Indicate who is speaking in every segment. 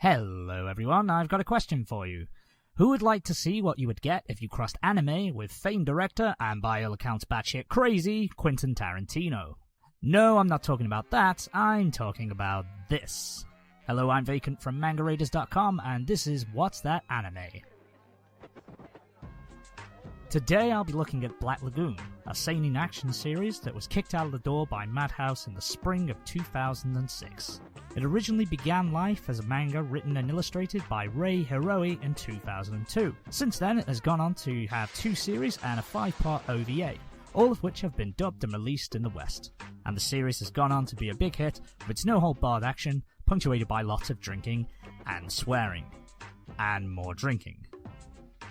Speaker 1: Hello everyone, I've got a question for you. Who would like to see what you would get if you crossed anime with famed director and by all accounts batshit crazy Quentin Tarantino? No, I'm not talking about that, I'm talking about this. Hello, I'm Vacant from MangaRaiders.com and this is What's That Anime? Today I'll be looking at Black Lagoon, a seinen action series that was kicked out of the door by Madhouse in the spring of 2006. It originally began life as a manga written and illustrated by Rei Hiroi in 2002. Since then it has gone on to have 2 series and a 5-part OVA, all of which have been dubbed and released in the West. And the series has gone on to be a big hit with its no-hold-barred action, punctuated by lots of drinking and swearing. And more drinking.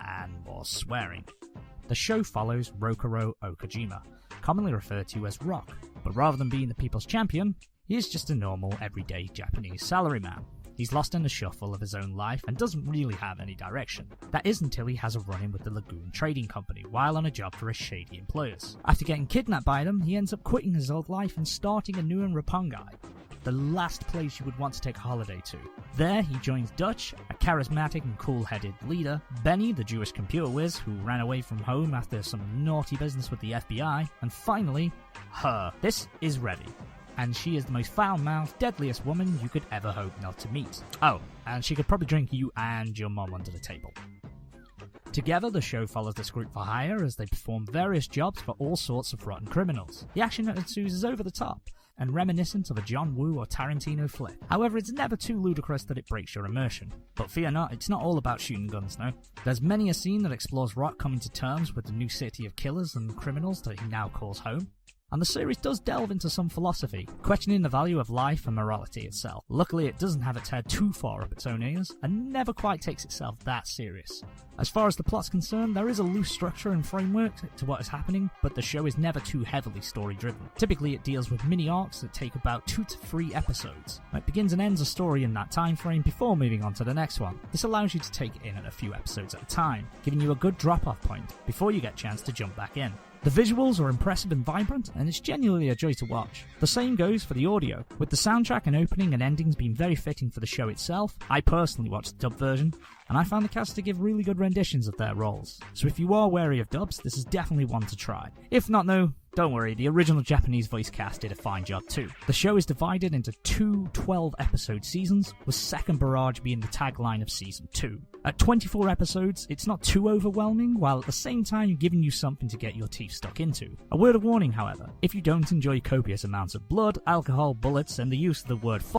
Speaker 1: And more swearing. The show follows Rokuro Okajima, commonly referred to as Rock, but rather than being the people's champion, he is just a normal, everyday Japanese salaryman. He's lost in the shuffle of his own life and doesn't really have any direction. That is until he has a run-in with the Lagoon Trading Company while on a job for his shady employers. After getting kidnapped by them, he ends up quitting his old life and starting anew in Roppongi, the last place you would want to take a holiday to. There, he joins Dutch, a charismatic and cool-headed leader, Benny, the Jewish computer whiz who ran away from home after some naughty business with the FBI, and finally, her. This is Revy, and she is the most foul-mouthed, deadliest woman you could ever hope not to meet. Oh, and she could probably drink you and your mom under the table. Together, the show follows this group for hire as they perform various jobs for all sorts of rotten criminals. The action that ensues is over the top, and reminiscent of a John Woo or Tarantino flick. However, it's never too ludicrous that it breaks your immersion. But fear not, it's not all about shooting guns, no. There's many a scene that explores Rock coming to terms with the new city of killers and criminals that he now calls home. And the series does delve into some philosophy, questioning the value of life and morality itself. Luckily, it doesn't have its head too far up its own ears, and never quite takes itself that serious. As far as the plot's concerned, there is a loose structure and framework to what is happening, but the show is never too heavily story-driven. Typically, it deals with mini-arcs that take about 2 to 3 episodes. It begins and ends a story in that time frame before moving on to the next one. This allows you to take it in at a few episodes at a time, giving you a good drop-off point before you get a chance to jump back in. The visuals are impressive and vibrant, and it's genuinely a joy to watch. The same goes for the audio, with the soundtrack and opening and endings being very fitting for the show itself. I personally watched the dub version, and I found the cast to give really good renditions of their roles. So if you are wary of dubs, this is definitely one to try. If not though, don't worry, the original Japanese voice cast did a fine job too. The show is divided into 2 12-episode seasons, with Second Barrage being the tagline of Season 2. At 24 episodes, it's not too overwhelming, while at the same time giving you something to get your teeth stuck into. A word of warning, however, if you don't enjoy copious amounts of blood, alcohol, bullets, and the use of the word f***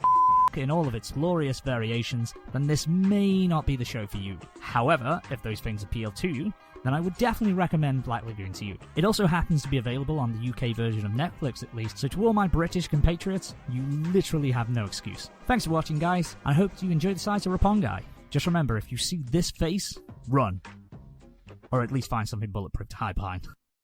Speaker 1: in all of its glorious variations, then this may not be the show for you. However, if those things appeal to you, then I would definitely recommend Black Lagoon to you. It also happens to be available on the UK version of Netflix at least, so to all my British compatriots, you literally have no excuse. Thanks for watching, guys. I hope you enjoyed the sights of Roppongi. Just remember, if you see this face, run. Or at least find something bulletproof to hide behind.